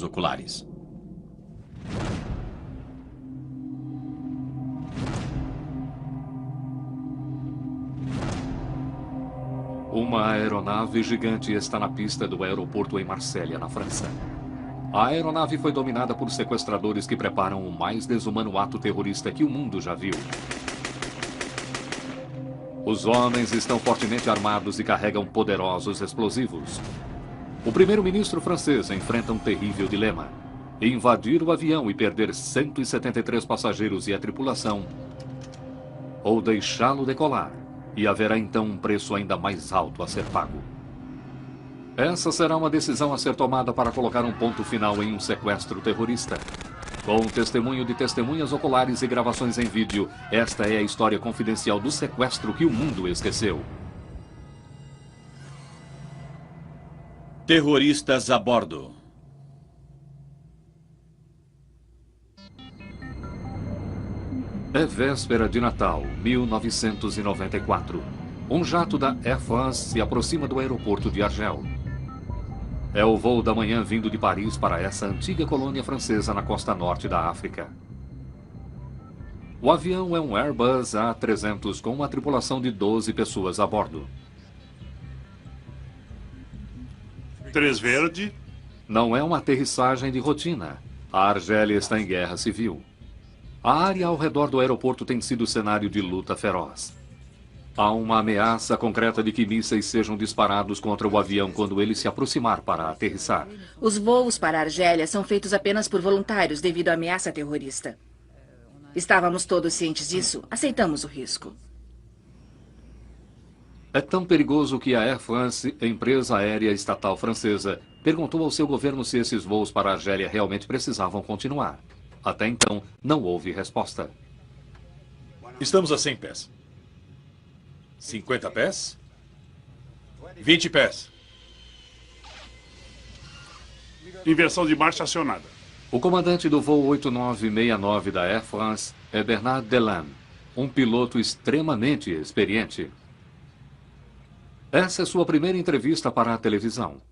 oculares. Uma aeronave gigante está na pista do aeroporto em Marsella, na França. A aeronave foi dominada por sequestradores que preparam o mais desumano ato terrorista que o mundo já viu. Os homens estão fortemente armados e carregam poderosos explosivos. O primeiro-ministro francês enfrenta um terrível dilema: invadir o avião e perder 173 passageiros e a tripulação, ou deixá-lo decolar, e haverá então um preço ainda mais alto a ser pago. Essa será uma decisão a ser tomada para colocar um ponto final em um sequestro terrorista. Com o testemunho de testemunhas oculares e gravações em vídeo, esta é a história confidencial do sequestro que o mundo esqueceu. Terroristas a bordo. É véspera de Natal, 1994. Um jato da Air France se aproxima do aeroporto de Argel. É o voo da manhã vindo de Paris para essa antiga colônia francesa na costa norte da África. O avião é um Airbus A300 com uma tripulação de 12 pessoas a bordo. 3 verde. Não é uma aterrissagem de rotina. A Argélia está em guerra civil. A área ao redor do aeroporto tem sido cenário de luta feroz. Há uma ameaça concreta de que mísseis sejam disparados contra o avião quando ele se aproximar para aterrissar. Os voos para a Argélia são feitos apenas por voluntários devido à ameaça terrorista. Estávamos todos cientes disso, aceitamos o risco. É tão perigoso que a Air France, empresa aérea estatal francesa, perguntou ao seu governo se esses voos para a Argélia realmente precisavam continuar. Até então, não houve resposta. Estamos a 100 pés. 50 pés? 20 pés. Inversão de marcha acionada. O comandante do voo 8969 da Air France é Bernard Delane, um piloto extremamente experiente. Essa é sua primeira entrevista para a televisão.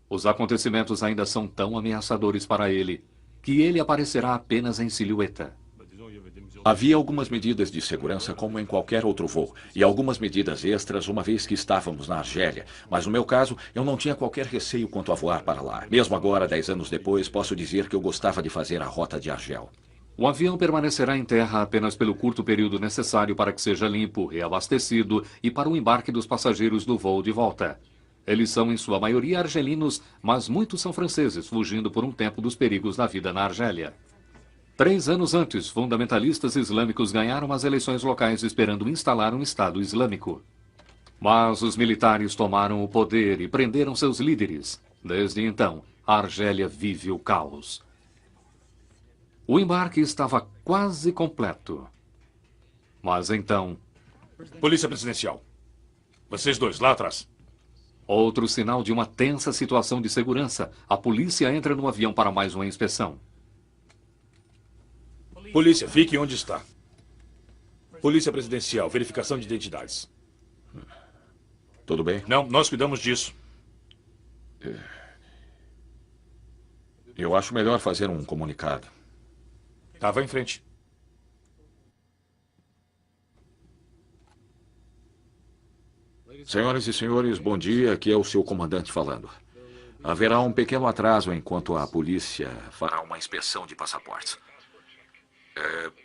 Os acontecimentos ainda são tão ameaçadores para ele que ele aparecerá apenas em silhueta. Havia algumas medidas de segurança como em qualquer outro voo, e algumas medidas extras uma vez que estávamos na Argélia. Mas no meu caso, eu não tinha qualquer receio quanto a voar para lá. Mesmo agora, 10 anos depois, posso dizer que eu gostava de fazer a rota de Argel. O avião permanecerá em terra apenas pelo curto período necessário para que seja limpo, reabastecido e para o embarque dos passageiros do voo de volta. Eles são, em sua maioria, argelinos, mas muitos são franceses, fugindo por um tempo dos perigos da vida na Argélia. 3 anos antes, fundamentalistas islâmicos ganharam as eleições locais esperando instalar um Estado Islâmico. Mas os militares tomaram o poder e prenderam seus líderes. Desde então, a Argélia vive o caos. O embarque estava quase completo. Mas então... Polícia Presidencial. Vocês dois, lá atrás. Outro sinal de uma tensa situação de segurança. A polícia entra no avião para mais uma inspeção. Polícia, fique onde está. Polícia Presidencial, verificação de identidades. Tudo bem? Não, nós cuidamos disso. Eu acho melhor fazer um comunicado. Vá em frente. Senhoras e senhores, bom dia. Aqui é o seu comandante falando. Haverá um pequeno atraso enquanto a polícia fará uma inspeção de passaportes.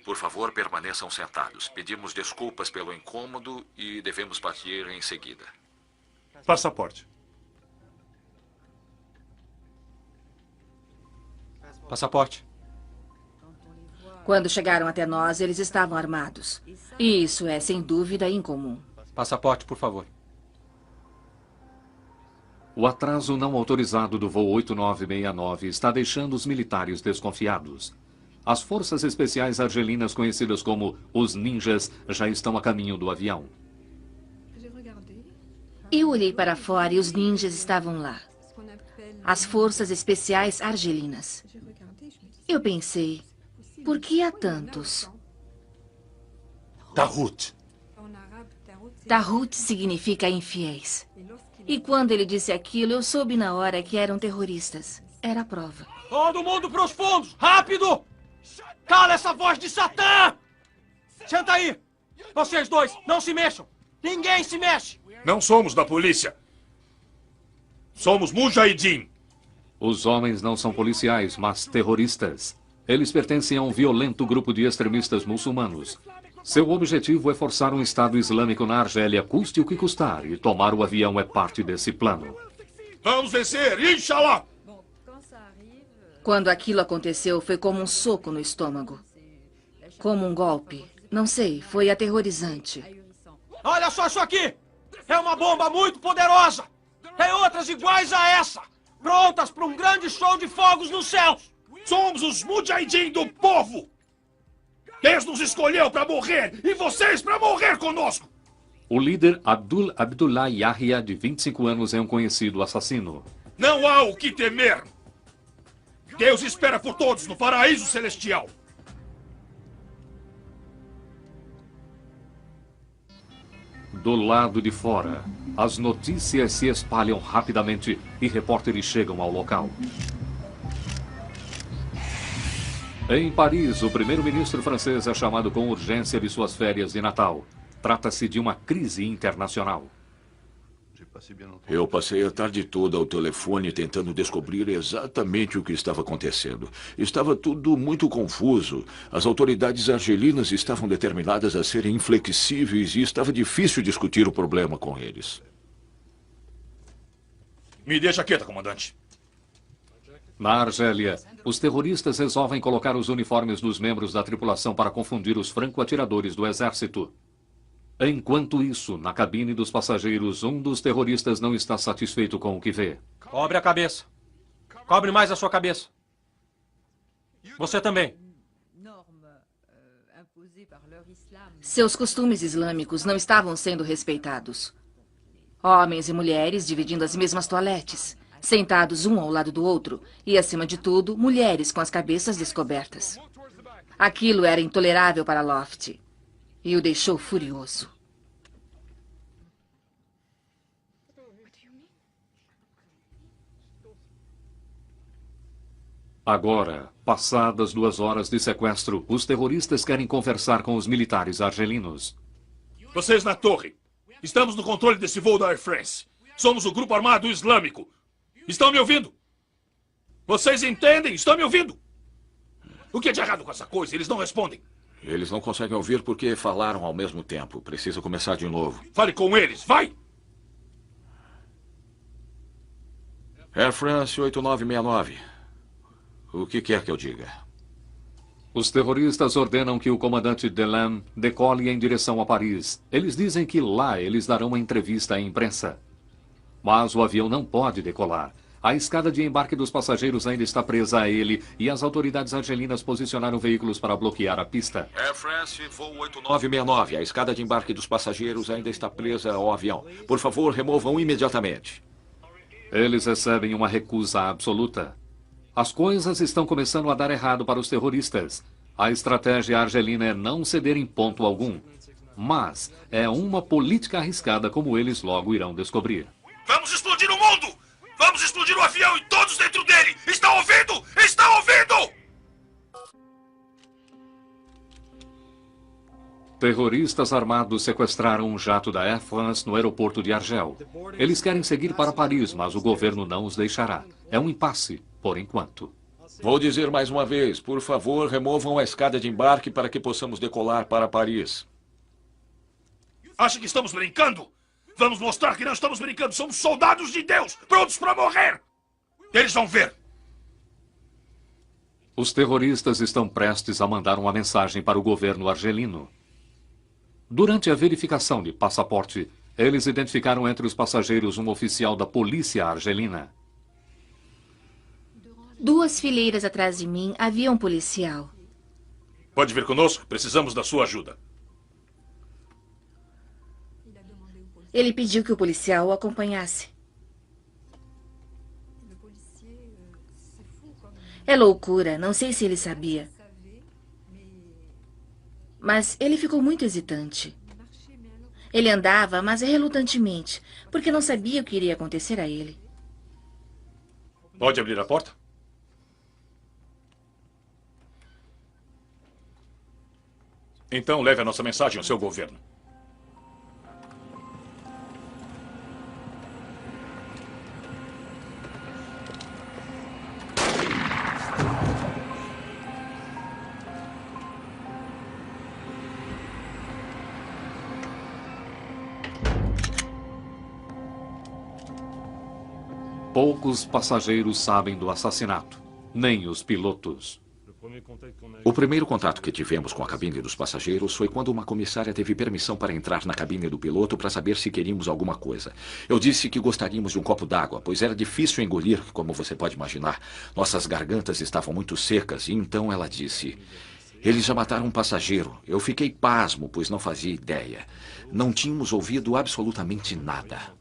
Por favor, permaneçam sentados. Pedimos desculpas pelo incômodo e devemos partir em seguida. Passaporte. Passaporte. Quando chegaram até nós, eles estavam armados. E isso é, sem dúvida, incomum. Passaporte, por favor. O atraso não autorizado do voo 8969 está deixando os militares desconfiados. As forças especiais argelinas, conhecidas como os ninjas, já estão a caminho do avião. Eu olhei para fora e os ninjas estavam lá. As forças especiais argelinas. Eu pensei, por que há tantos? Tahut. Tahut significa infiéis. E quando ele disse aquilo, eu soube na hora que eram terroristas. Era a prova. Todo mundo para os fundos! Rápido! Cala essa voz de Satã! Senta aí! Vocês dois, não se mexam! Ninguém se mexe! Não somos da polícia. Somos Mujahideen. Os homens não são policiais, mas terroristas. Eles pertencem a um violento grupo de extremistas muçulmanos. Seu objetivo é forçar um Estado Islâmico na Argélia, custe o que custar, e tomar o avião é parte desse plano. Vamos vencer, inshallah! Quando aquilo aconteceu, foi como um soco no estômago. Como um golpe. Não sei, foi aterrorizante. Olha só isso aqui! É uma bomba muito poderosa! Tem outras iguais a essa! Prontas para um grande show de fogos nos céus! Somos os Mujahideen do povo! Deus nos escolheu para morrer e vocês para morrer conosco! O líder Abdullah Yahya, de 25 anos, é um conhecido assassino. Não há o que temer! Deus espera por todos no paraíso celestial! Do lado de fora, as notícias se espalham rapidamente e repórteres chegam ao local. Em Paris, o primeiro-ministro francês é chamado com urgência de suas férias de Natal. Trata-se de uma crise internacional. Eu passei a tarde toda ao telefone tentando descobrir exatamente o que estava acontecendo. Estava tudo muito confuso. As autoridades argelinas estavam determinadas a serem inflexíveis e estava difícil discutir o problema com eles. Me deixa quieta, comandante. Na Argélia, os terroristas resolvem colocar os uniformes dos membros da tripulação para confundir os franco-atiradores do exército. Enquanto isso, na cabine dos passageiros, um dos terroristas não está satisfeito com o que vê. Cobre a cabeça. Cobre mais a sua cabeça. Você também. Seus costumes islâmicos não estavam sendo respeitados. Homens e mulheres dividindo as mesmas toaletes, sentados um ao lado do outro, e, acima de tudo, mulheres com as cabeças descobertas. Aquilo era intolerável para Loft. E o deixou furioso. Agora, passadas 2 horas de sequestro, os terroristas querem conversar com os militares argelinos. Vocês na torre. Estamos no controle desse voo da Air France. Somos o grupo armado islâmico. Estão me ouvindo? Vocês entendem? Estão me ouvindo? O que é de errado com essa coisa? Eles não respondem. Eles não conseguem ouvir porque falaram ao mesmo tempo. Precisa começar de novo. Fale com eles, vai! Air France 8969. O que quer que eu diga? Os terroristas ordenam que o comandante Delam decole em direção a Paris. Eles dizem que lá eles darão uma entrevista à imprensa. Mas o avião não pode decolar. A escada de embarque dos passageiros ainda está presa a ele e as autoridades argelinas posicionaram veículos para bloquear a pista. Air France, voo 8969. A escada de embarque dos passageiros ainda está presa ao avião. Por favor, removam imediatamente. Eles recebem uma recusa absoluta. As coisas estão começando a dar errado para os terroristas. A estratégia argelina é não ceder em ponto algum. Mas é uma política arriscada, como eles logo irão descobrir. Vamos explodir o mundo! Vamos explodir o avião e todos dentro dele! Está ouvindo? Está ouvindo? Terroristas armados sequestraram um jato da Air France no aeroporto de Argel. Eles querem seguir para Paris, mas o governo não os deixará. É um impasse, por enquanto. Vou dizer mais uma vez, por favor, removam a escada de embarque para que possamos decolar para Paris. Acha que estamos brincando? Vamos mostrar que não estamos brincando. Somos soldados de Deus, prontos para morrer. Eles vão ver. Os terroristas estão prestes a mandar uma mensagem para o governo argelino. Durante a verificação de passaporte, eles identificaram entre os passageiros um oficial da polícia argelina. 2 fileiras atrás de mim havia um policial. Pode vir conosco? Precisamos da sua ajuda. Ele pediu que o policial o acompanhasse. É loucura, não sei se ele sabia. Mas ele ficou muito hesitante. Ele andava, mas relutantemente, porque não sabia o que iria acontecer a ele. Pode abrir a porta? Então leve a nossa mensagem ao seu governo. Poucos passageiros sabem do assassinato, nem os pilotos. O primeiro contato que tivemos com a cabine dos passageiros foi quando uma comissária teve permissão para entrar na cabine do piloto para saber se queríamos alguma coisa. Eu disse que gostaríamos de um copo d'água, pois era difícil engolir, como você pode imaginar. Nossas gargantas estavam muito secas e então ela disse: eles já mataram um passageiro. Eu fiquei pasmo, pois não fazia ideia. Não tínhamos ouvido absolutamente nada.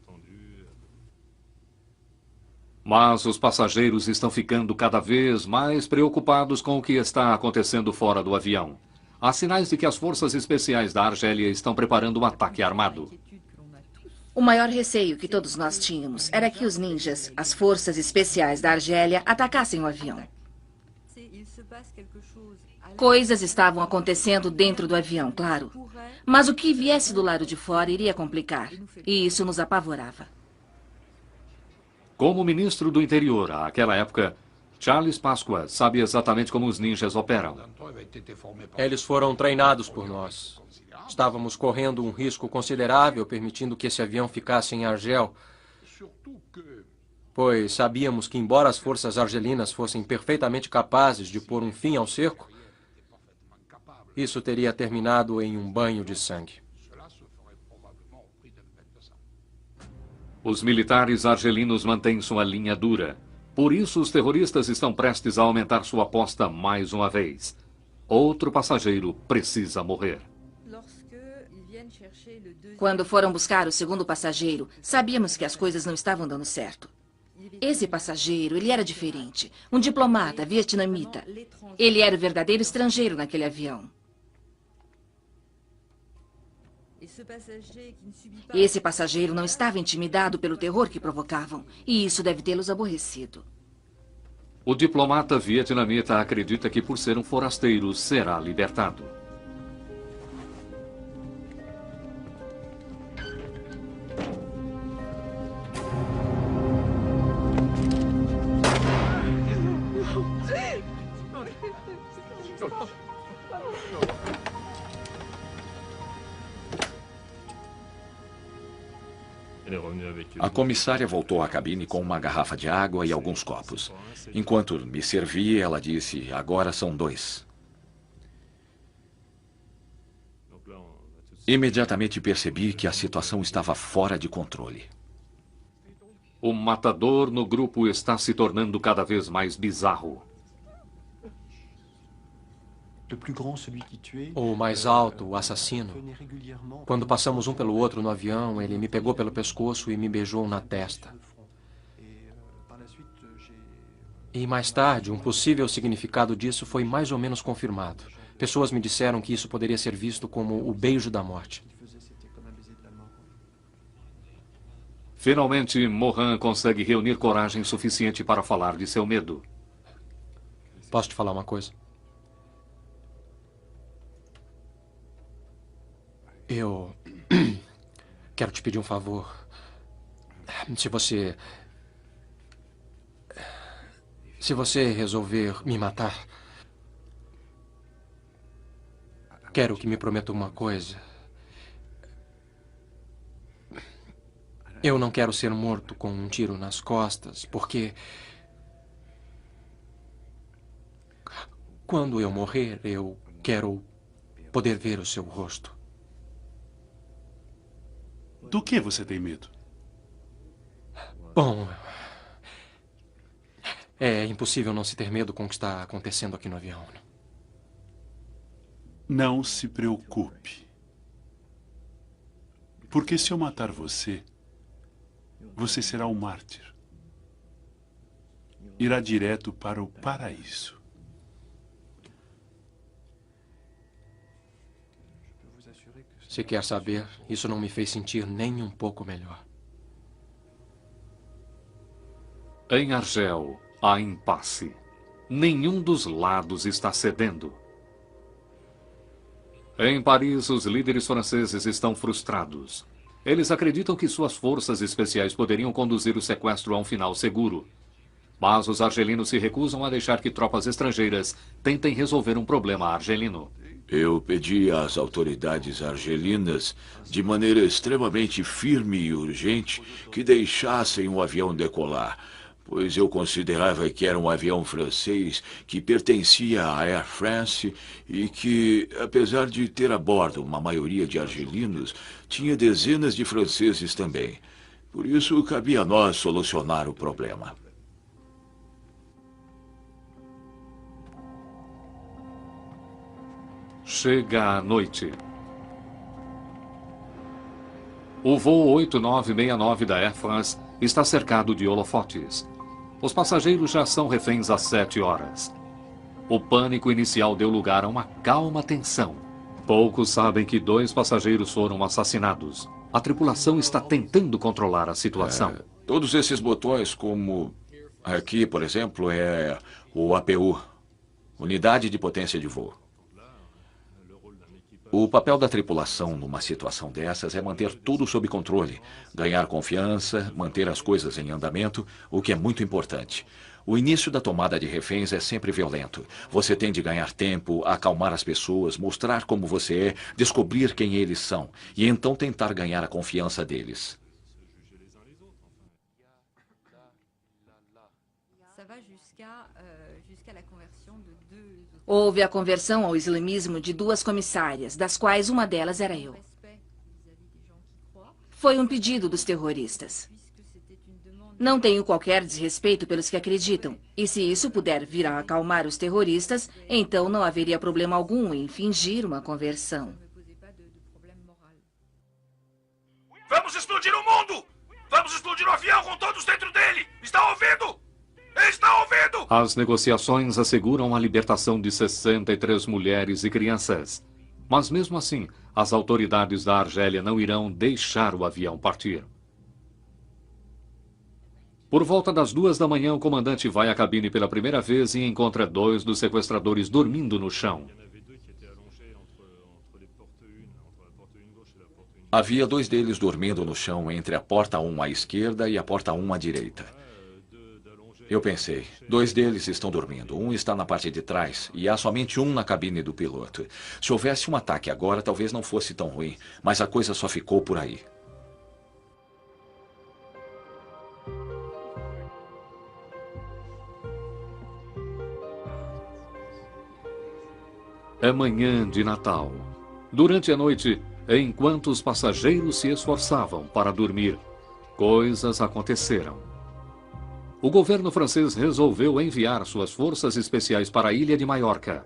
Mas os passageiros estão ficando cada vez mais preocupados com o que está acontecendo fora do avião. Há sinais de que as forças especiais da Argélia estão preparando um ataque armado. O maior receio que todos nós tínhamos era que os ninjas, as forças especiais da Argélia, atacassem o avião. Coisas estavam acontecendo dentro do avião, claro. Mas o que viesse do lado de fora iria complicar. E isso nos apavorava. Como ministro do interior àquela época, Charles Pasqua sabe exatamente como os ninjas operam. Eles foram treinados por nós. Estávamos correndo um risco considerável permitindo que esse avião ficasse em Argel, pois sabíamos que, embora as forças argelinas fossem perfeitamente capazes de pôr um fim ao cerco, isso teria terminado em um banho de sangue. Os militares argelinos mantêm sua linha dura. Por isso, os terroristas estão prestes a aumentar sua aposta mais uma vez. Outro passageiro precisa morrer. Quando foram buscar o segundo passageiro, sabíamos que as coisas não estavam dando certo. Esse passageiro, ele era diferente. Um diplomata vietnamita. Ele era o verdadeiro estrangeiro naquele avião. Esse passageiro não estava intimidado pelo terror que provocavam, e isso deve tê-los aborrecido. O diplomata vietnamita acredita que, por ser um forasteiro, será libertado. A comissária voltou à cabine com uma garrafa de água e alguns copos. Enquanto me servia, ela disse: agora são 2. Imediatamente percebi que a situação estava fora de controle. O matador no grupo está se tornando cada vez mais bizarro. O mais alto, o assassino. Quando passamos um pelo outro no avião, ele me pegou pelo pescoço e me beijou na testa. E mais tarde, um possível significado disso foi mais ou menos confirmado. Pessoas me disseram que isso poderia ser visto como o beijo da morte. Finalmente, Mohan consegue reunir coragem suficiente para falar de seu medo. Posso te falar uma coisa? Eu quero te pedir um favor. Se você resolver me matar, quero que me prometa uma coisa. Eu não quero ser morto com um tiro nas costas, porque quando eu morrer, eu quero poder ver o seu rosto. Do que você tem medo? Bom, é impossível não se ter medo com o que está acontecendo aqui no avião. Não se preocupe. Porque se eu matar você, você será um mártir. Irá direto para o paraíso. Se quer saber, isso não me fez sentir nem um pouco melhor. Em Argel, há impasse. Nenhum dos lados está cedendo. Em Paris, os líderes franceses estão frustrados. Eles acreditam que suas forças especiais poderiam conduzir o sequestro a um final seguro. Mas os argelinos se recusam a deixar que tropas estrangeiras tentem resolver um problema argelino. Eu pedi às autoridades argelinas, de maneira extremamente firme e urgente, que deixassem o avião decolar, pois eu considerava que era um avião francês que pertencia à Air France e que, apesar de ter a bordo uma maioria de argelinos, tinha dezenas de franceses também. Por isso, cabia a nós solucionar o problema. Chega a noite. O voo 8969 da Air France está cercado de holofotes. Os passageiros já são reféns há 7 horas. O pânico inicial deu lugar a uma calma tensão. Poucos sabem que 2 passageiros foram assassinados. A tripulação está tentando controlar a situação. Todos esses botões, como aqui, por exemplo, é o APU, Unidade de Potência de Voo. O papel da tripulação numa situação dessas é manter tudo sob controle, ganhar confiança, manter as coisas em andamento, o que é muito importante. O início da tomada de reféns é sempre violento. Você tem de ganhar tempo, acalmar as pessoas, mostrar como você é, descobrir quem eles são e então tentar ganhar a confiança deles. Houve a conversão ao islamismo de 2 comissárias, das quais uma delas era eu. Foi um pedido dos terroristas. Não tenho qualquer desrespeito pelos que acreditam. E se isso puder vir a acalmar os terroristas, então não haveria problema algum em fingir uma conversão. Vamos explodir o mundo! Vamos explodir o avião com todos dentro dele! Está ouvindo? Está ouvindo? As negociações asseguram a libertação de 63 mulheres e crianças. Mas mesmo assim, as autoridades da Argélia não irão deixar o avião partir. Por volta das 2 da manhã, o comandante vai à cabine pela primeira vez e encontra 2 dos sequestradores dormindo no chão. Havia 2 deles dormindo no chão entre a porta 1 à esquerda e a porta 1 à direita. Eu pensei, 2 deles estão dormindo, um está na parte de trás e há somente um na cabine do piloto. Se houvesse um ataque agora, talvez não fosse tão ruim, mas a coisa só ficou por aí. É manhã de Natal. Durante a noite, enquanto os passageiros se esforçavam para dormir, coisas aconteceram. O governo francês resolveu enviar suas forças especiais para a ilha de Maiorca.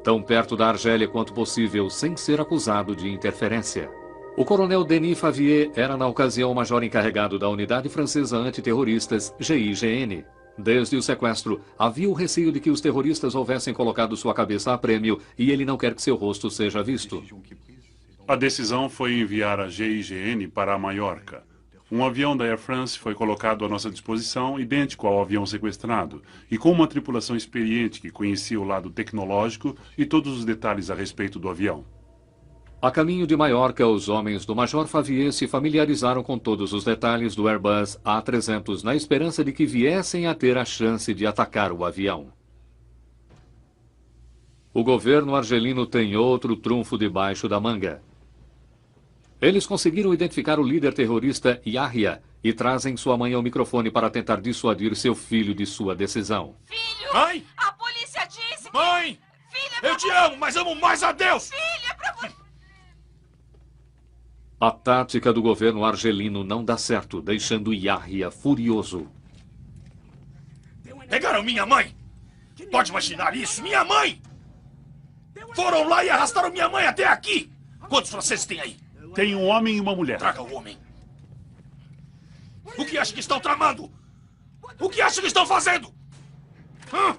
Tão perto da Argélia quanto possível, sem ser acusado de interferência. O coronel Denis Favier era, na ocasião, o major encarregado da unidade francesa antiterroristas, GIGN. Desde o sequestro, havia o receio de que os terroristas houvessem colocado sua cabeça a prêmio e ele não quer que seu rosto seja visto. A decisão foi enviar a GIGN para a Maiorca. Um avião da Air France foi colocado à nossa disposição, idêntico ao avião sequestrado, e com uma tripulação experiente que conhecia o lado tecnológico e todos os detalhes a respeito do avião. A caminho de Maiorca, os homens do Major Favier se familiarizaram com todos os detalhes do Airbus A300 na esperança de que viessem a ter a chance de atacar o avião. O governo argelino tem outro trunfo debaixo da manga. Eles conseguiram identificar o líder terrorista Yahya e trazem sua mãe ao microfone para tentar dissuadir seu filho de sua decisão. Filho! Mãe! A polícia disse que... Mãe! Filha, Eu te amo, mas amo mais a Deus! Filha, pra você... A tática do governo argelino não dá certo, deixando Yahya furioso. Pegaram minha mãe! Pode imaginar isso? Minha mãe! Foram lá e arrastaram minha mãe até aqui! Quantos franceses tem aí? Tem um homem e uma mulher. Traga o homem. O que acha que estão tramando? O que acha que estão fazendo? Hã?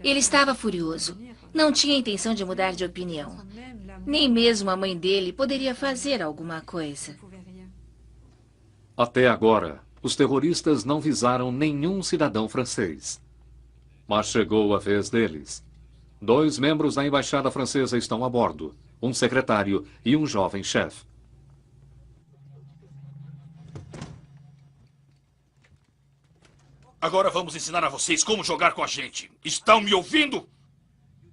Ele estava furioso. Não tinha intenção de mudar de opinião. Nem mesmo a mãe dele poderia fazer alguma coisa. Até agora, os terroristas não visaram nenhum cidadão francês. Mas chegou a vez deles. 2 membros da embaixada francesa estão a bordo, um secretário e um jovem chefe. Agora vamos ensinar a vocês como jogar com a gente. Estão me ouvindo?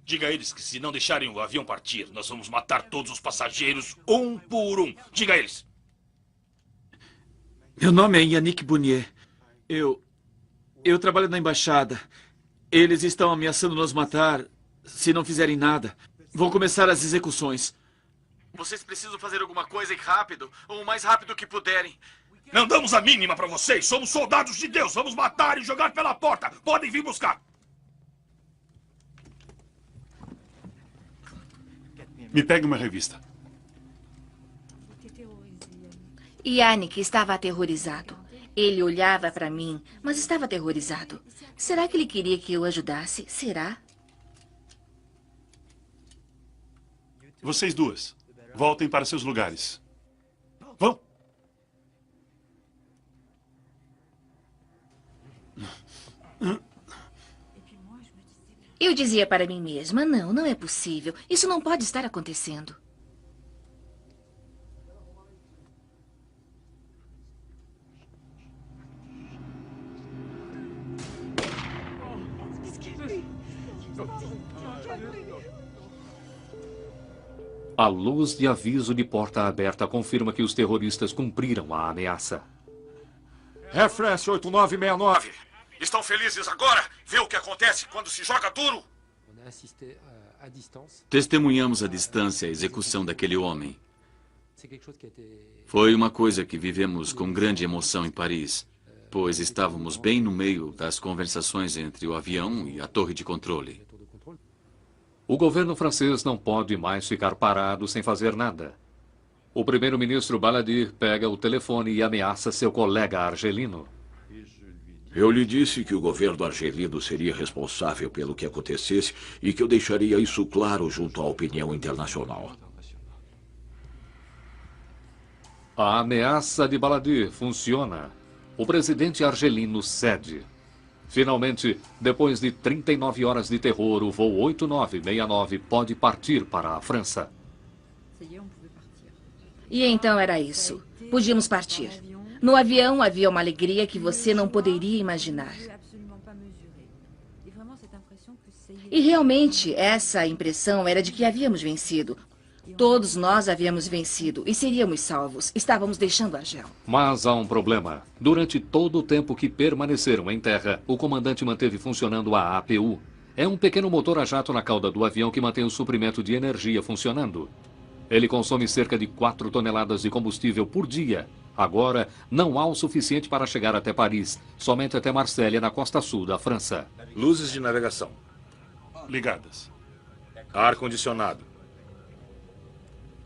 Diga a eles que se não deixarem o avião partir, nós vamos matar todos os passageiros um por um. Diga a eles. Meu nome é Yannick Bounier. Eu trabalho na embaixada. Eles estão ameaçando nos matar se não fizerem nada. Vão começar as execuções. Vocês precisam fazer alguma coisa e rápido, ou o mais rápido que puderem. Não damos a mínima para vocês. Somos soldados de Deus. Vamos matar e jogar pela porta. Podem vir buscar. Me pegue uma revista. Yannick estava aterrorizado. Ele olhava para mim, mas estava aterrorizado. Será que ele queria que eu ajudasse? Será? Vocês duas, voltem para seus lugares. Vão. Eu dizia para mim mesma, não é possível. Isso não pode estar acontecendo. A luz de aviso de porta aberta confirma que os terroristas cumpriram a ameaça. Air France 8969. Estão felizes agora? Vê o que acontece quando se joga duro? Testemunhamos à distância a execução daquele homem. Foi uma coisa que vivemos com grande emoção em Paris, pois estávamos bem no meio das conversações entre o avião e a torre de controle. O governo francês não pode mais ficar parado sem fazer nada. O primeiro-ministro Balladur pega o telefone e ameaça seu colega argelino. Eu lhe disse que o governo argelino seria responsável pelo que acontecesse e que eu deixaria isso claro junto à opinião internacional. A ameaça de Balladur funciona. O presidente argelino cede. Finalmente, depois de 39 horas de terror, o voo 8969 pode partir para a França. E então era isso. Podíamos partir. No avião havia uma alegria que você não poderia imaginar. E realmente, essa impressão era de que havíamos vencido. Todos nós havíamos vencido e seríamos salvos. Estávamos deixando Argel. Mas há um problema. Durante todo o tempo que permaneceram em terra, o comandante manteve funcionando a APU. É um pequeno motor a jato na cauda do avião que mantém o suprimento de energia funcionando. Ele consome cerca de 4 toneladas de combustível por dia. Agora, não há o suficiente para chegar até Paris, somente até Marsella, na costa sul da França. Luzes de navegação. Ligadas. Ar-condicionado.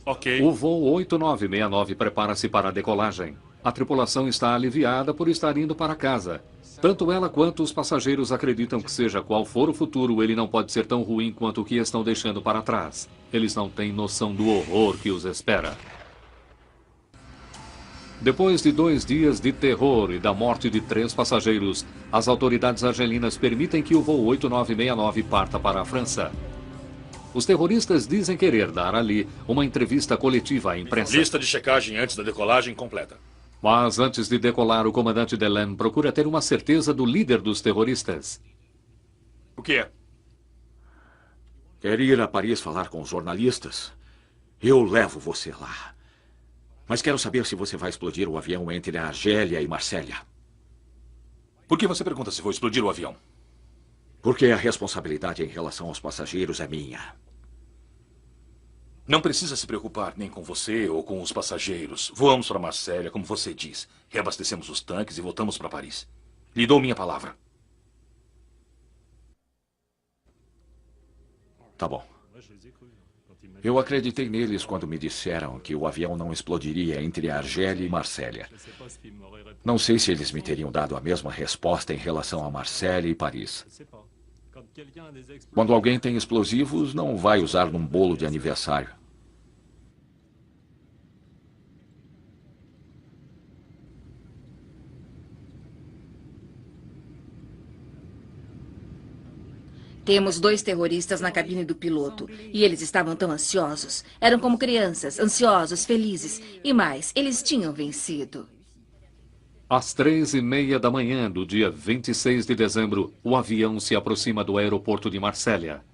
Ok. O voo 8969 prepara-se para a decolagem. A tripulação está aliviada por estar indo para casa. Tanto ela quanto os passageiros acreditam que seja qual for o futuro, ele não pode ser tão ruim quanto o que estão deixando para trás. Eles não têm noção do horror que os espera. Depois de 2 dias de terror e da morte de 3 passageiros, as autoridades argelinas permitem que o voo 8969 parta para a França. Os terroristas dizem querer dar ali uma entrevista coletiva à imprensa. Lista de checagem antes da decolagem completa. Mas antes de decolar, o comandante Delaine procura ter uma certeza do líder dos terroristas. O que é? Quer ir a Paris falar com os jornalistas? Eu levo você lá. Mas quero saber se você vai explodir o avião entre a Argélia e Marsella. Por que você pergunta se vou explodir o avião? Porque a responsabilidade em relação aos passageiros é minha. Não precisa se preocupar nem com você ou com os passageiros. Voamos para Marsella, como você diz. Reabastecemos os tanques e voltamos para Paris. Lhe dou minha palavra. Tá bom. Eu acreditei neles quando me disseram que o avião não explodiria entre a Argélia e Marsella. Não sei se eles me teriam dado a mesma resposta em relação a Marsella e Paris. Quando alguém tem explosivos, não vai usar num bolo de aniversário. Temos 2 terroristas na cabine do piloto. E eles estavam tão ansiosos. Eram como crianças, ansiosos, felizes. E mais, eles tinham vencido. Às 3h30 da manhã do dia 26 de dezembro, o avião se aproxima do aeroporto de Marsella.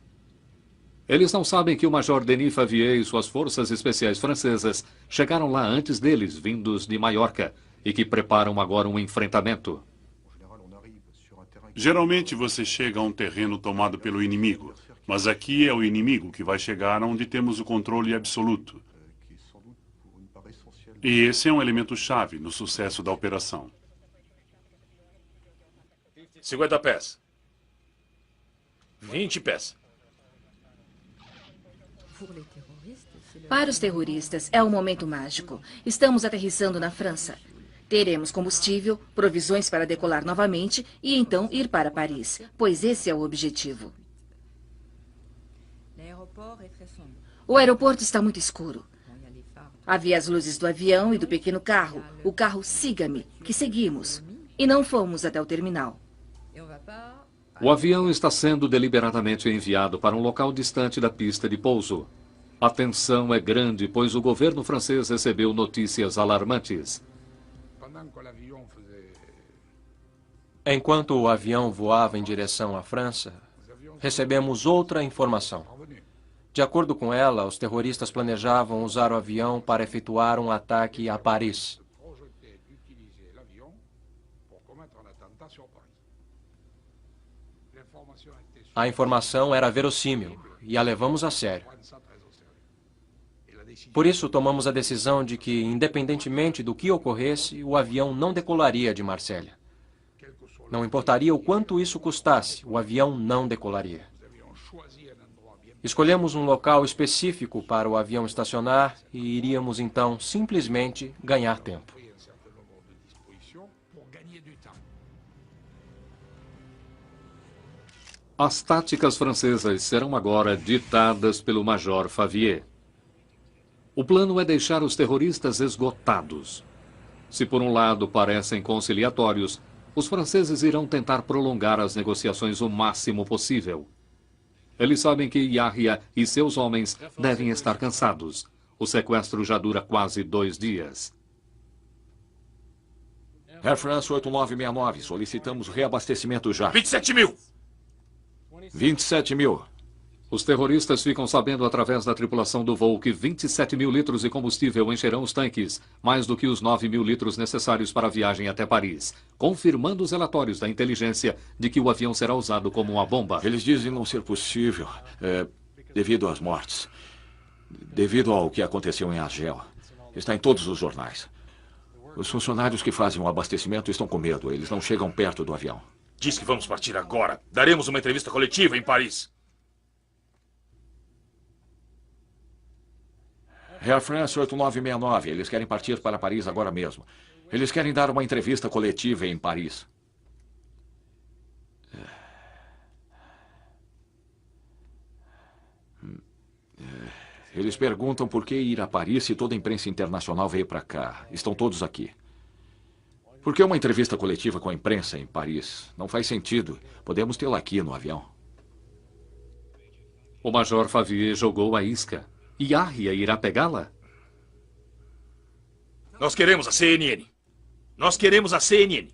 Eles não sabem que o Major Denis Favier e suas forças especiais francesas chegaram lá antes deles, vindos de Maiorca, e que preparam agora um enfrentamento. Geralmente você chega a um terreno tomado pelo inimigo, mas aqui é o inimigo que vai chegar onde temos o controle absoluto. E esse é um elemento chave no sucesso da operação. 50 pés. 20 pés. Para os terroristas, é um momento mágico. Estamos aterrissando na França. Teremos combustível, provisões para decolar novamente e então ir para Paris, pois esse é o objetivo. O aeroporto está muito escuro. Havia as luzes do avião e do pequeno carro, o carro Siga-me, que seguimos, e não fomos até o terminal. O avião está sendo deliberadamente enviado para um local distante da pista de pouso. A tensão é grande, pois o governo francês recebeu notícias alarmantes. Enquanto o avião voava em direção à França, recebemos outra informação. De acordo com ela, os terroristas planejavam usar o avião para efetuar um ataque a Paris. A informação era verossímil e a levamos a sério. Por isso, tomamos a decisão de que, independentemente do que ocorresse, o avião não decolaria de Marsella. Não importaria o quanto isso custasse, o avião não decolaria. Escolhemos um local específico para o avião estacionar e iríamos, então, simplesmente ganhar tempo. As táticas francesas serão agora ditadas pelo Major Favier. O plano é deixar os terroristas esgotados. Se por um lado parecem conciliatórios, os franceses irão tentar prolongar as negociações o máximo possível. Eles sabem que Yahya e seus homens devem estar cansados. O sequestro já dura quase 2 dias. Air France 8969, solicitamos reabastecimento já. 27 mil! 27 mil. Os terroristas ficam sabendo através da tripulação do voo que 27 mil litros de combustível encherão os tanques, mais do que os 9 mil litros necessários para a viagem até Paris, confirmando os relatórios da inteligência de que o avião será usado como uma bomba. Eles dizem não ser possível, devido às mortes, devido ao que aconteceu em Argel. Está em todos os jornais. Os funcionários que fazem o abastecimento estão com medo, eles não chegam perto do avião. Diz que vamos partir agora. Daremos uma entrevista coletiva em Paris. Air France 8969, eles querem partir para Paris agora mesmo. Eles querem dar uma entrevista coletiva em Paris. Eles perguntam por que ir a Paris se toda a imprensa internacional veio para cá. Estão todos aqui. Por que uma entrevista coletiva com a imprensa em Paris? Não faz sentido. Podemos tê-la aqui no avião. O Major Favier jogou a isca. Yahya irá pegá-la? Nós queremos a CNN. Nós queremos a CNN.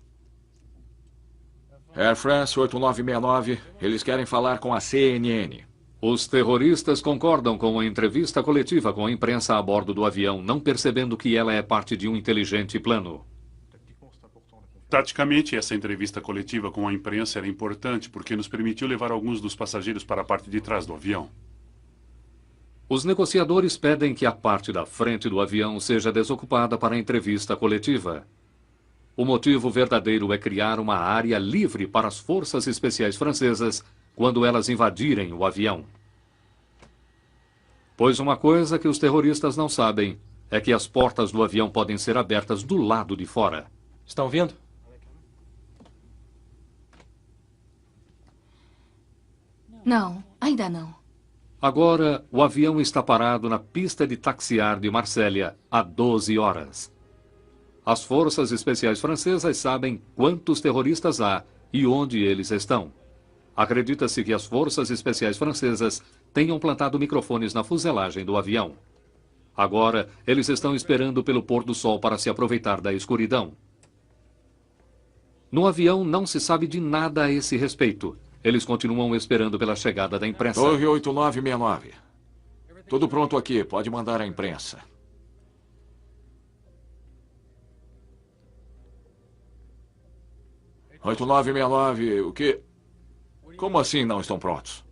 Air France 8969, eles querem falar com a CNN. Os terroristas concordam com a entrevista coletiva com a imprensa a bordo do avião, não percebendo que ela é parte de um inteligente plano. Taticamente, essa entrevista coletiva com a imprensa era importante porque nos permitiu levar alguns dos passageiros para a parte de trás do avião. Os negociadores pedem que a parte da frente do avião seja desocupada para a entrevista coletiva. O motivo verdadeiro é criar uma área livre para as forças especiais francesas quando elas invadirem o avião. Pois uma coisa que os terroristas não sabem é que as portas do avião podem ser abertas do lado de fora. Estão vendo? Não, ainda não. Agora, o avião está parado na pista de taxiar de Marsella há 12 horas. As forças especiais francesas sabem quantos terroristas há e onde eles estão. Acredita-se que as forças especiais francesas tenham plantado microfones na fuselagem do avião. Agora, eles estão esperando pelo pôr do sol para se aproveitar da escuridão. No avião não se sabe de nada a esse respeito. Eles continuam esperando pela chegada da imprensa. Torre 8969. Tudo pronto aqui, pode mandar a imprensa. — 8969, o quê? Como assim não estão prontos?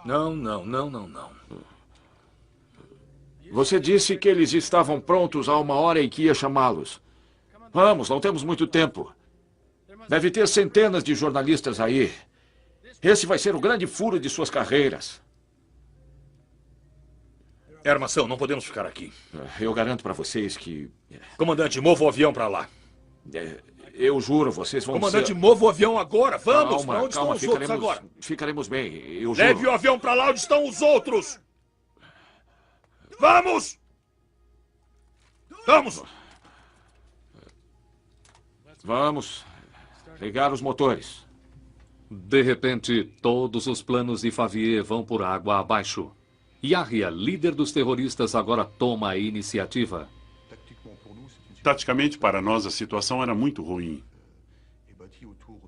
Não. Você disse que eles estavam prontos há uma hora em que ia chamá-los. Vamos, não temos muito tempo. Deve ter centenas de jornalistas aí. Esse vai ser o grande furo de suas carreiras. É armação, não podemos ficar aqui. Eu garanto para vocês que... Comandante, mova o avião para lá. Eu juro, vocês vão Comandante, ser... mova o avião agora. Vamos, para onde calma, estão os outros agora? Ficaremos bem, eu juro. Leve o avião para lá onde estão os outros. Vamos! Vamos! Vamos ligar os motores. De repente, todos os planos de Favier vão por água abaixo. Yahya, líder dos terroristas, agora toma a iniciativa. Taticamente, para nós, a situação era muito ruim.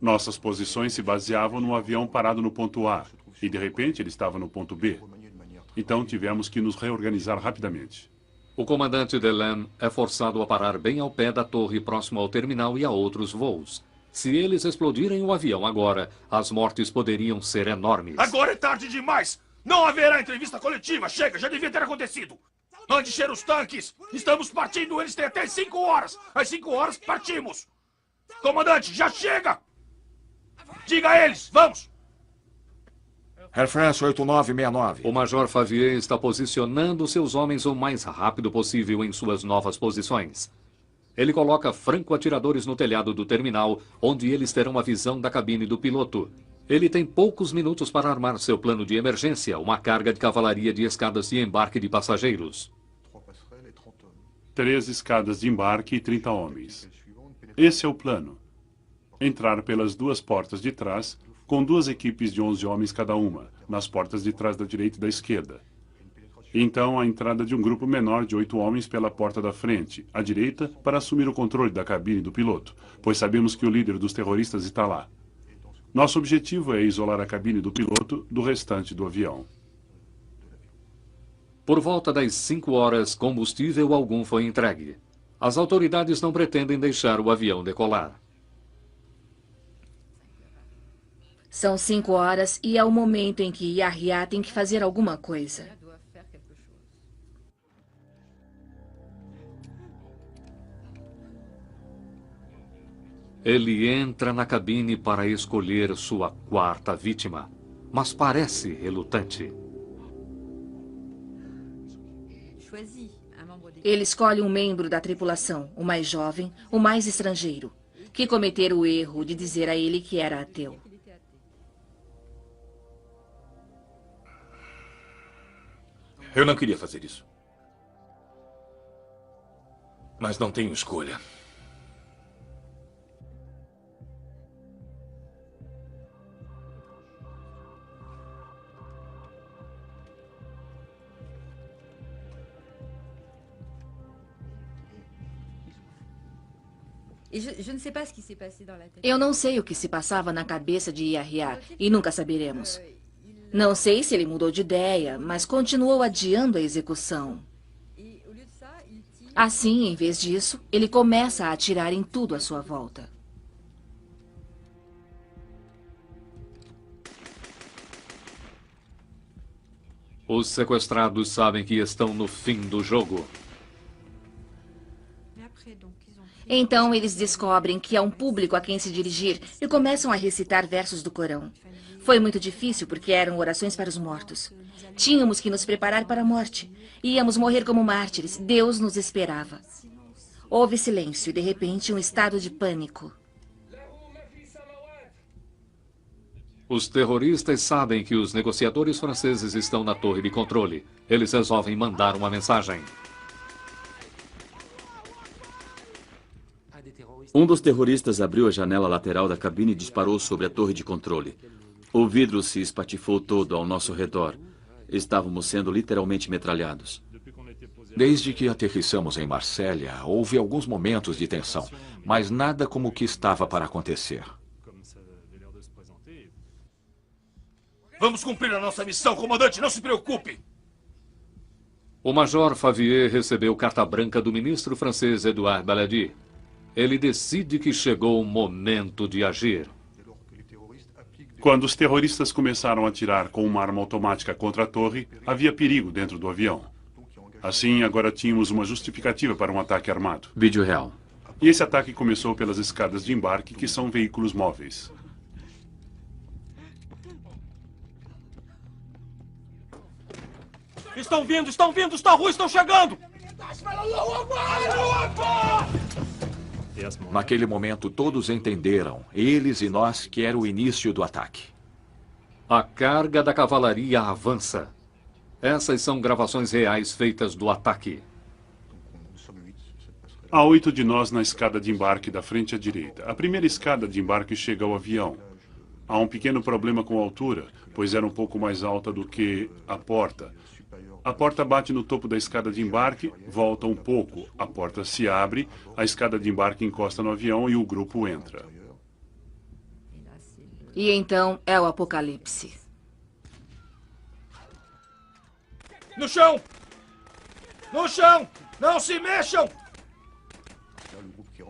Nossas posições se baseavam no avião parado no ponto A, e de repente ele estava no ponto B. Então tivemos que nos reorganizar rapidamente. O comandante Delaine é forçado a parar bem ao pé da torre próximo ao terminal e a outros voos. Se eles explodirem o avião agora, as mortes poderiam ser enormes. Agora é tarde demais! Não haverá entrevista coletiva! Chega, já devia ter acontecido! Mande encher os tanques! Estamos partindo, eles têm até 5 horas! Às 5 horas, partimos! Comandante, já chega! Diga a eles, vamos! Air France 8969. O Major Favier está posicionando seus homens o mais rápido possível em suas novas posições. Ele coloca franco-atiradores no telhado do terminal, onde eles terão a visão da cabine do piloto. Ele tem poucos minutos para armar seu plano de emergência, uma carga de cavalaria de escadas de embarque de passageiros. 3 escadas de embarque e 30 homens. Esse é o plano. Entrar pelas 2 portas de trás, com 2 equipes de 11 homens cada uma, nas portas de trás da direita e da esquerda. Então, a entrada de um grupo menor de 8 homens pela porta da frente, à direita, para assumir o controle da cabine do piloto, pois sabemos que o líder dos terroristas está lá. Nosso objetivo é isolar a cabine do piloto do restante do avião. Por volta das 5 horas, combustível algum foi entregue. As autoridades não pretendem deixar o avião decolar. São 5 horas e é o momento em que Yahya tem que fazer alguma coisa. Ele entra na cabine para escolher sua 4ª vítima, mas parece relutante. Ele escolhe um membro da tripulação, o mais jovem, o mais estrangeiro, que cometera o erro de dizer a ele que era ateu. Eu não queria fazer isso. Mas não tenho escolha. Eu não sei o que se passava na cabeça de Yahya e nunca saberemos. Não sei se ele mudou de ideia, mas continuou adiando a execução. Assim, em vez disso, ele começa a atirar em tudo à sua volta. Os sequestrados sabem que estão no fim do jogo. Então eles descobrem que há um público a quem se dirigir e começam a recitar versos do Corão. Foi muito difícil porque eram orações para os mortos. Tínhamos que nos preparar para a morte. Íamos morrer como mártires. Deus nos esperava. Houve silêncio e, de repente, um estado de pânico. Os terroristas sabem que os negociadores franceses estão na torre de controle. Eles resolvem mandar uma mensagem. Um dos terroristas abriu a janela lateral da cabine e disparou sobre a torre de controle. O vidro se espatifou todo ao nosso redor. Estávamos sendo literalmente metralhados. Desde que aterrissamos em Marsella, houve alguns momentos de tensão, mas nada como o que estava para acontecer. Vamos cumprir a nossa missão, comandante, não se preocupe. O Major Favier recebeu carta branca do ministro francês Edouard Balladur. Ele decide que chegou o momento de agir. Quando os terroristas começaram a atirar com uma arma automática contra a torre, havia perigo dentro do avião. Assim, agora tínhamos uma justificativa para um ataque armado. Vídeo real. E esse ataque começou pelas escadas de embarque, que são veículos móveis. Estão vindo, está ruim, estão chegando! Naquele momento, todos entenderam, eles e nós, que era o início do ataque. A carga da cavalaria avança. Essas são gravações reais feitas do ataque. Há 8 de nós na escada de embarque da frente à direita. A primeira escada de embarque chega ao avião. Há um pequeno problema com a altura, pois era um pouco mais alta do que a porta. A porta bate no topo da escada de embarque, volta um pouco, a porta se abre, a escada de embarque encosta no avião e o grupo entra. E então é o apocalipse. No chão! No chão! Não se mexam!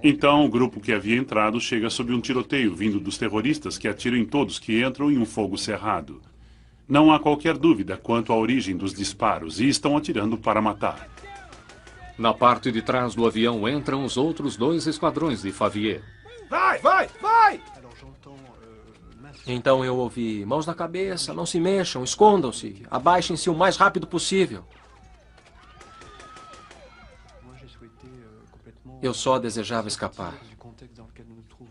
Então, o grupo que havia entrado chega sob um tiroteio vindo dos terroristas que atiram em todos que entram em um fogo cerrado. Não há qualquer dúvida quanto à origem dos disparos e estão atirando para matar. Na parte de trás do avião entram os outros 2 esquadrões de Favier. Vai, vai, vai! Então eu ouvi: mãos na cabeça, não se mexam, escondam-se, abaixem-se o mais rápido possível. Eu só desejava escapar.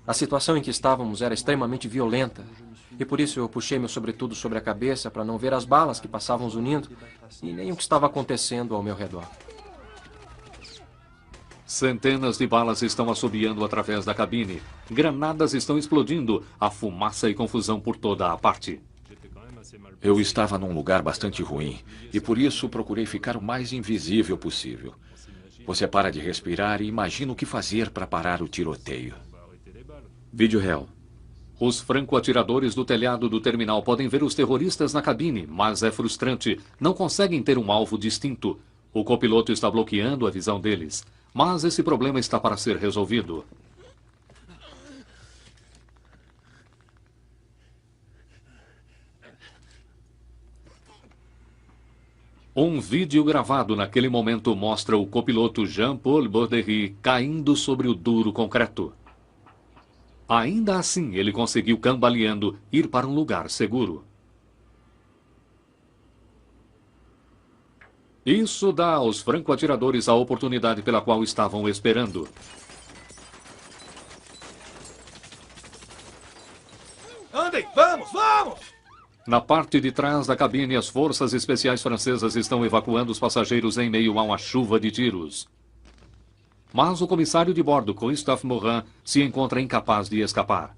A situação em que estávamos era extremamente violenta. E por isso eu puxei meu sobretudo sobre a cabeça para não ver as balas que passavam zunindo e nem o que estava acontecendo ao meu redor. Centenas de balas estão assobiando através da cabine. Granadas estão explodindo. Há fumaça e confusão por toda a parte. Eu estava num lugar bastante ruim e por isso procurei ficar o mais invisível possível. Você para de respirar e imagina o que fazer para parar o tiroteio. Vídeo real. Os franco-atiradores do telhado do terminal podem ver os terroristas na cabine, mas é frustrante. Não conseguem ter um alvo distinto. O copiloto está bloqueando a visão deles. Mas esse problema está para ser resolvido. Um vídeo gravado naquele momento mostra o copiloto Jean-Paul Borderie caindo sobre o duro concreto. Ainda assim, ele conseguiu, cambaleando, ir para um lugar seguro. Isso dá aos franco-atiradores a oportunidade pela qual estavam esperando. Andem, vamos, vamos! Na parte de trás da cabine, as forças especiais francesas estão evacuando os passageiros em meio a uma chuva de tiros. Mas o comissário de bordo, Christophe Morin, se encontra incapaz de escapar.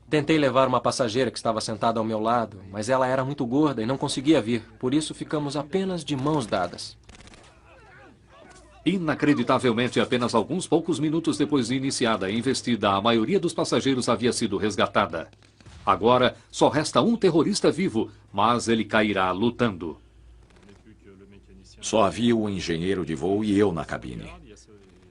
Tentei levar uma passageira que estava sentada ao meu lado, mas ela era muito gorda e não conseguia vir. Por isso ficamos apenas de mãos dadas. Inacreditavelmente, apenas alguns poucos minutos depois de iniciada a investida, a maioria dos passageiros havia sido resgatada. Agora, só resta um terrorista vivo, mas ele cairá lutando. Só havia o engenheiro de voo e eu na cabine.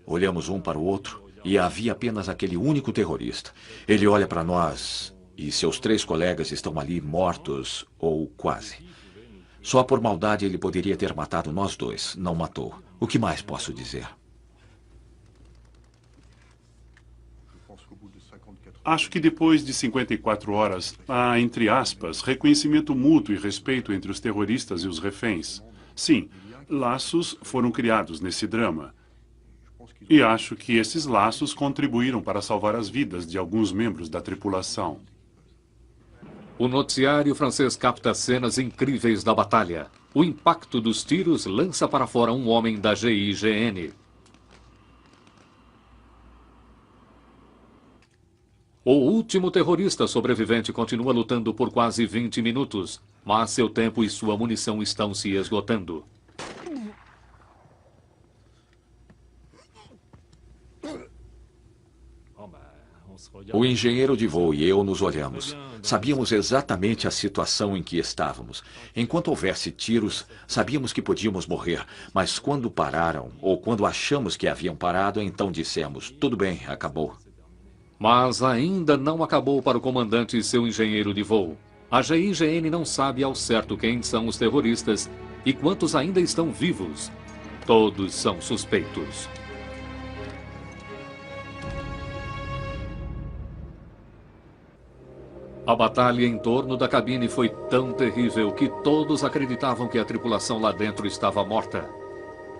Olhamos um para o outro e havia apenas aquele único terrorista. Ele olha para nós e seus 3 colegas estão ali mortos ou quase. Só por maldade ele poderia ter matado nós 2. Não matou. O que mais posso dizer? Acho que depois de 54 horas, há, entre aspas, reconhecimento mútuo e respeito entre os terroristas e os reféns. Sim, laços foram criados nesse drama. E acho que esses laços contribuíram para salvar as vidas de alguns membros da tripulação. O noticiário francês capta cenas incríveis da batalha. O impacto dos tiros lança para fora um homem da GIGN. O último terrorista sobrevivente continua lutando por quase 20 minutos, mas seu tempo e sua munição estão se esgotando. O engenheiro de voo e eu nos olhamos. Sabíamos exatamente a situação em que estávamos. Enquanto houvesse tiros, sabíamos que podíamos morrer. Mas quando pararam, ou quando achamos que haviam parado, então dissemos, tudo bem, acabou. Mas ainda não acabou para o comandante e seu engenheiro de voo. A GIGN não sabe ao certo quem são os terroristas e quantos ainda estão vivos. Todos são suspeitos. A batalha em torno da cabine foi tão terrível que todos acreditavam que a tripulação lá dentro estava morta.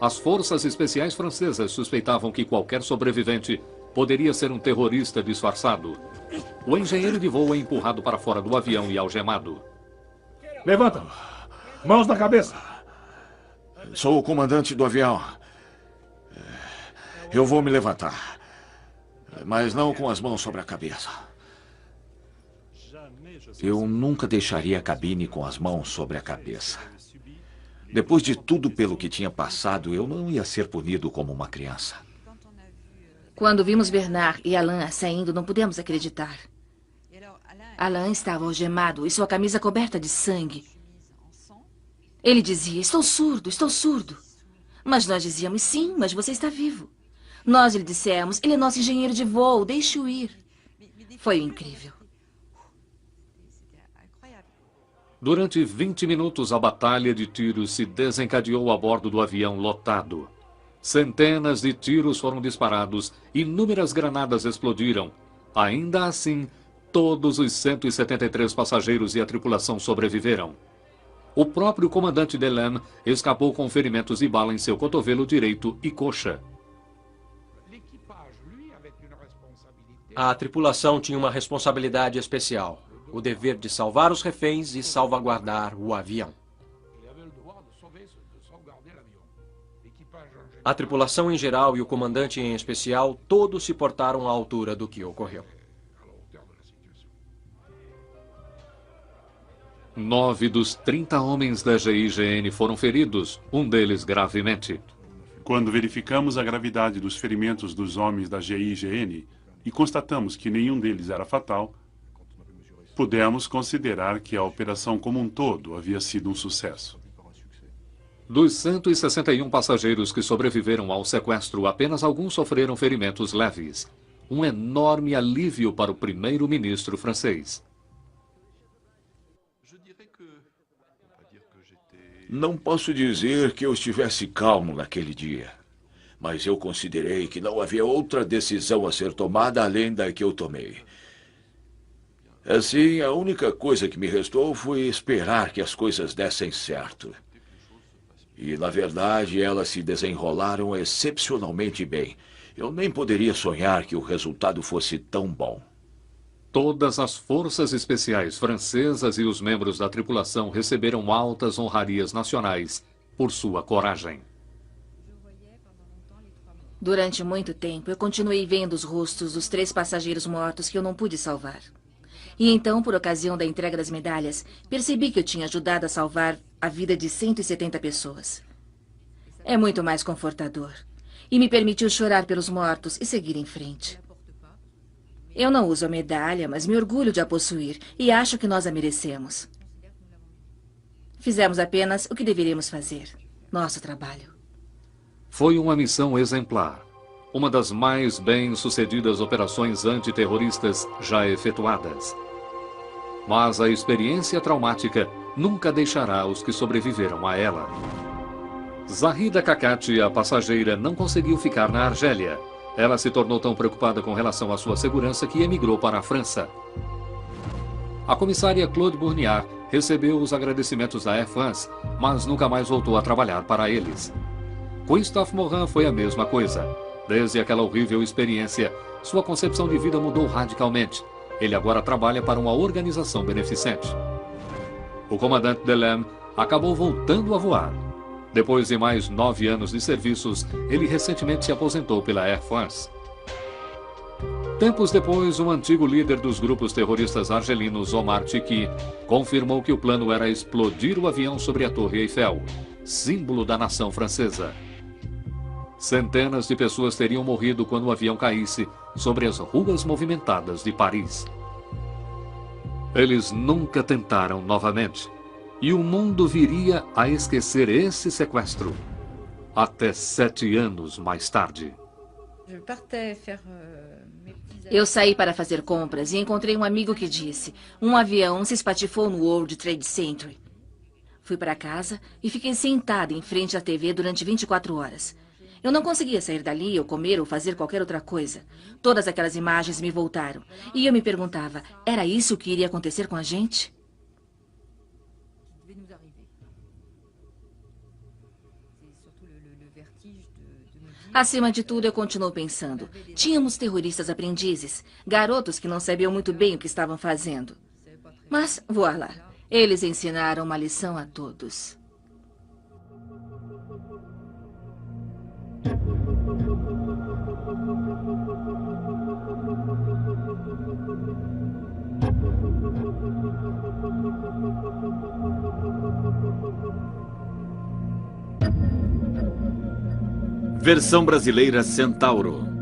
As forças especiais francesas suspeitavam que qualquer sobrevivente poderia ser um terrorista disfarçado. O engenheiro de voo é empurrado para fora do avião e algemado. Levanta! Mãos na cabeça! Sou o comandante do avião. Eu vou me levantar. Mas não com as mãos sobre a cabeça. Eu nunca deixaria a cabine com as mãos sobre a cabeça. Depois de tudo pelo que tinha passado, eu não ia ser punido como uma criança. Quando vimos Bernard e Alain saindo, não pudemos acreditar. Alain estava algemado e sua camisa coberta de sangue. Ele dizia, estou surdo, estou surdo. Mas nós dizíamos, sim, mas você está vivo. Nós lhe dissemos, ele é nosso engenheiro de voo, deixe-o ir. Foi incrível. Durante 20 minutos, a batalha de tiros se desencadeou a bordo do avião lotado. Centenas de tiros foram disparados, inúmeras granadas explodiram. Ainda assim, todos os 173 passageiros e a tripulação sobreviveram. O próprio comandante Delem escapou com ferimentos de bala em seu cotovelo direito e coxa. A tripulação tinha uma responsabilidade especial. O dever de salvar os reféns e salvaguardar o avião. A tripulação em geral e o comandante em especial, todos se portaram à altura do que ocorreu. 9 dos 30 homens da GIGN foram feridos, um deles gravemente. Quando verificamos a gravidade dos ferimentos dos homens da GIGN e constatamos que nenhum deles era fatal, pudemos considerar que a operação como um todo havia sido um sucesso. Dos 161 passageiros que sobreviveram ao sequestro, apenas alguns sofreram ferimentos leves. Um enorme alívio para o primeiro-ministro francês. Não posso dizer que eu estivesse calmo naquele dia, mas eu considerei que não havia outra decisão a ser tomada além da que eu tomei. Assim, a única coisa que me restou foi esperar que as coisas dessem certo. E, na verdade, elas se desenrolaram excepcionalmente bem. Eu nem poderia sonhar que o resultado fosse tão bom. Todas as forças especiais francesas e os membros da tripulação receberam altas honrarias nacionais por sua coragem. Durante muito tempo, eu continuei vendo os rostos dos 3 passageiros mortos que eu não pude salvar. E então, por ocasião da entrega das medalhas, percebi que eu tinha ajudado a salvar a vida de 170 pessoas. É muito mais confortador. E me permitiu chorar pelos mortos e seguir em frente. Eu não uso a medalha, mas me orgulho de a possuir e acho que nós a merecemos. Fizemos apenas o que deveríamos fazer. Nosso trabalho. Foi uma missão exemplar. Uma das mais bem-sucedidas operações antiterroristas já efetuadas. Mas a experiência traumática nunca deixará os que sobreviveram a ela. Zahida Kakati, a passageira, não conseguiu ficar na Argélia. Ela se tornou tão preocupada com relação à sua segurança que emigrou para a França. A comissária Claude Bourniard recebeu os agradecimentos da Air France, mas nunca mais voltou a trabalhar para eles. Christophe Morin foi a mesma coisa. Desde aquela horrível experiência, sua concepção de vida mudou radicalmente. Ele agora trabalha para uma organização beneficente. O comandante Delem acabou voltando a voar. Depois de mais 9 anos de serviços, ele recentemente se aposentou pela Air France. Tempos depois, um antigo líder dos grupos terroristas argelinos, Omar Tiki, confirmou que o plano era explodir o avião sobre a Torre Eiffel, símbolo da nação francesa. Centenas de pessoas teriam morrido quando o avião caísse sobre as ruas movimentadas de Paris. Eles nunca tentaram novamente, e o mundo viria a esquecer esse sequestro, até 7 anos mais tarde. Eu saí para fazer compras e encontrei um amigo que disse: um avião se espatifou no World Trade Center. Fui para casa e fiquei sentada em frente à TV durante 24 horas. Eu não conseguia sair dali, ou comer, ou fazer qualquer outra coisa. Todas aquelas imagens me voltaram. E eu me perguntava, era isso que iria acontecer com a gente? Acima de tudo, eu continuo pensando. Tínhamos terroristas aprendizes, garotos que não sabiam muito bem o que estavam fazendo. Mas, voilá, eles ensinaram uma lição a todos. Versão brasileira Centauro.